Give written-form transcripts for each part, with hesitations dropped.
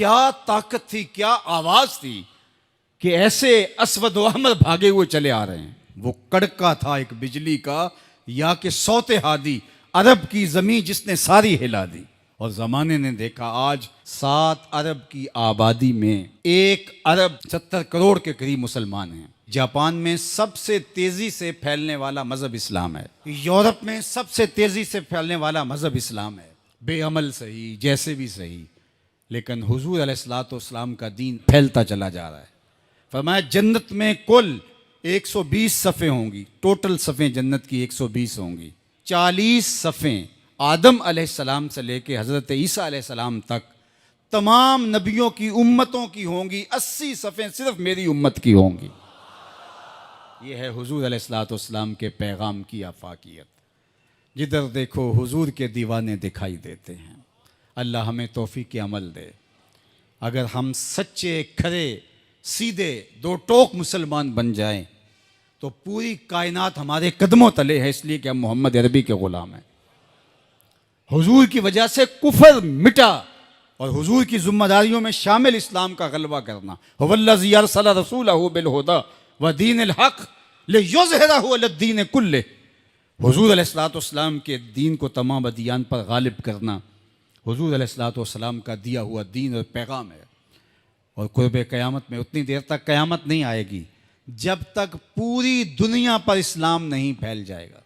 क्या ताकत थी, क्या आवाज थी कि ऐसे अस्वद व अहमर भागे हुए चले आ रहे हैं। वो कड़का था एक बिजली का, या कि सौते हादी, अरब की जमीन जिसने सारी हिला दी। और जमाने ने देखा आज 7 अरब की आबादी में 1 अरब 70 करोड़ के करीब मुसलमान हैं। जापान में सबसे तेजी से फैलने वाला मजहब इस्लाम है। यूरोप में सबसे तेजी से फैलने वाला मजहब इस्लाम है। बेअमल सही, जैसे भी सही, लेकिन हुजूर अलैहिस्सलाम का दीन फैलता चला जा रहा है। फरमाया जन्नत में कुल 120 सफ़े होंगी, टोटल सफ़ें जन्नत की 120 होंगी। 40 सफ़ें आदम अलैहिस्सलाम से लेके हज़रत ईसा अलैहिस्सलाम तक तमाम नबियों की उम्मतों की होंगी। 80 सफ़ें सिर्फ मेरी उम्मत की होंगी। ये है हुजूर अलैहिस्सलाम के पैगाम की आफाकियत। जिधर देखो हुजूर के दीवाने दिखाई देते हैं। अल्लाह हमें तौफीक अमल दे। अगर हम सच्चे खरे सीधे दो टोक मुसलमान बन जाएं तो पूरी कायनात हमारे कदमों तले है, इसलिए कि हम मोहम्मद अरबी के गुलाम हैं। हुजूर की वजह से कुफर मिटा और हुजूर की जिम्मेदारियों में शामिल इस्लाम का गलबा करना। वल्लज़ी अरसला रसूलहु बिल हुदा व दीनिल हक़ लियुज़हिरहु अला दीन कुल्लिह। हुजूर अलैहिस्सलाम के दीन को तमाम अदियान पर गालिब करना हुजूर अलैहिस्सलाम का दिया हुआ दीन और पैगाम है। और कुर्ब क़यामत में उतनी देर तक क़यामत नहीं आएगी जब तक पूरी दुनिया पर इस्लाम नहीं फैल जाएगा।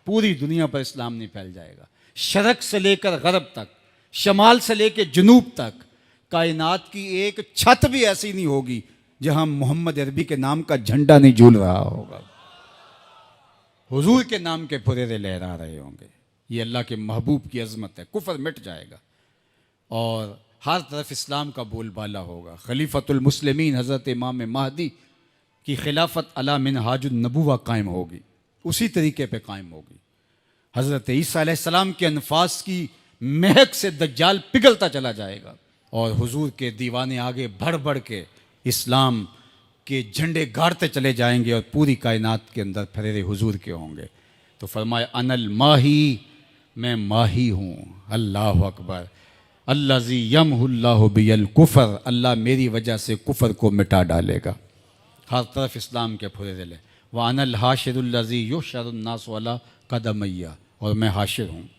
पूरी दुनिया पर इस्लाम नहीं फैल जाएगा। शरक से लेकर गरब तक, शमाल से लेकर जनूब तक कायनात की एक छत भी ऐसी नहीं होगी जहां मोहम्मद अरबी के नाम का झंडा नहीं झूल रहा होगा। हुजूर के नाम के फुरेरे लहरा रहे होंगे। ये अल्लाह के महबूब की अजमत है। कुफर मिट जाएगा और हर तरफ इस्लाम का बोलबाला होगा। खलीफतुल मुस्लिमीन हज़रत इमाम महदी की खिलाफत अला मिनहाजुन नबुवा कायम होगी, उसी तरीके पे कायम होगी। हज़रत ईसा अलैहिस्सलाम के अनफास की महक से दज्जाल पिघलता चला जाएगा और हुजूर के दीवाने आगे बढ़ बढ़ के इस्लाम के झंडे गाड़ते चले जाएंगे और पूरी कायनात के अंदर फरेरे हुजूर के होंगे। तो फरमाया अनल माही, मैं माही हूँ। अल्लाह अकबर। अल्लाज़ी यमहुल्लाहु बियल कुफर, अल्लाह मेरी वजह से कुफर को मिटा डालेगा। हर तरफ इस्लाम के फुरेरे ले। व अनल हाशिरुल्लज़ी युहशरुन्नास अला कदमैया, और मैं हाशिर हूँ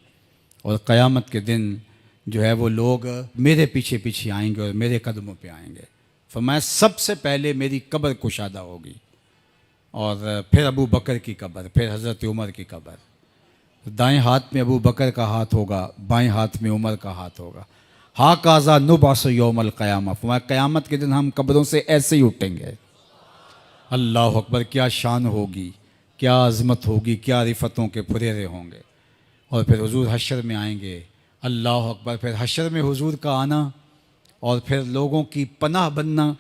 और क़यामत के दिन जो है वो लोग मेरे पीछे पीछे आएंगे और मेरे कदमों पे आएंगे। फरमाया सबसे पहले मेरी कब्र कुशादा होगी और फिर अबू बकर की कब्र, फिर हज़रत उमर की कब्र। दाएं हाथ में अबू बकर का हाथ होगा, बाएं हाथ में उमर का हाथ होगा। हा काज़ा नुबास यौमल क़यामा, फरमाया क़यामत के दिन हम कब्रों से ऐसे ही उठेंगे। अल्लाह अकबर। क्या शान होगी, क्या अज़मत होगी, क्या रिफ़तों के फुरेरे होंगे। और फिर हुजूर हशर में आएंगे। अल्लाह अकबर। फिर हशर में हुजूर का आना और फिर लोगों की पनाह बनना,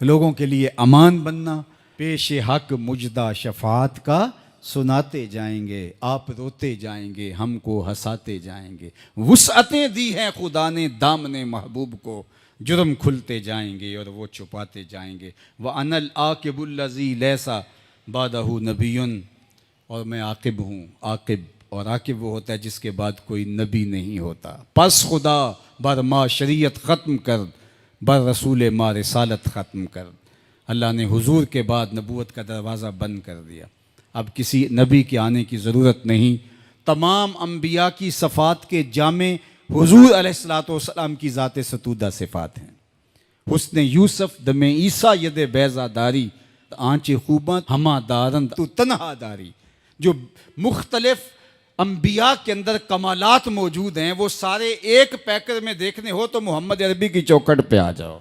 लोगों के लिए अमान बनना। पेश हक मुजदा शफात का सुनाते जाएंगे, आप रोते जाएंगे, हमको हंसाते जाएंगे। वुसअतें दी हैं खुदा ने दामने महबूब को, जुर्म खुलते जाएंगे और वो छुपाते जाएंगे। व अनल आकिबुल्लज़ी लैसा बादहू नबीयुन, और मैं आकिब हूँ। आकिब, और आकिब वो होता है जिसके बाद कोई नबी नहीं होता। पस खुदा बर मा शरीयत ख़त्म कर, बर रसूल मा रिसालत ख़त्म कर। अल्लाह ने हुजूर के बाद नबूवत का दरवाज़ा बंद कर दिया। अब किसी नबी के आने की ज़रूरत नहीं। तमाम अम्बिया की सफ़ात के जामे हुजूर अलैहिस्सलाम की ज़ात सतूदा सिफ़ात हैं। हुस्न यूसुफ दमे ईसा यद बैज़ादारी, आँच खूबा हमा दारन तू तन्हादारी। जो मुख्तलिफ अम्बिया के अंदर कमालात मौजूद हैं वो सारे एक पैकर में देखने हो तो मोहम्मद अरबी की चौखट पे आ जाओ।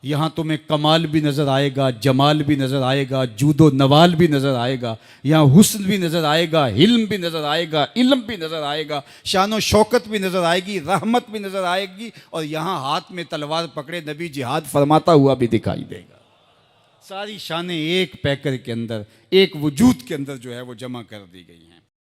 यहाँ तुम्हें कमाल भी नज़र आएगा, जमाल भी नज़र आएगा, जूदो नवाल भी नज़र आएगा। यहाँ हुस्न भी नज़र आएगा, हिल्म भी नज़र आएगा, इल्म भी नज़र आएगा, शानो शौकत भी नज़र आएगी, रहमत भी नज़र आएगी। और यहाँ हाथ में तलवार पकड़े नबी जिहाद फरमाता हुआ भी दिखाई देगा। सारी शानें एक पैकर के अंदर, एक वजूद के अंदर जो है वो जमा कर दी गई हैं।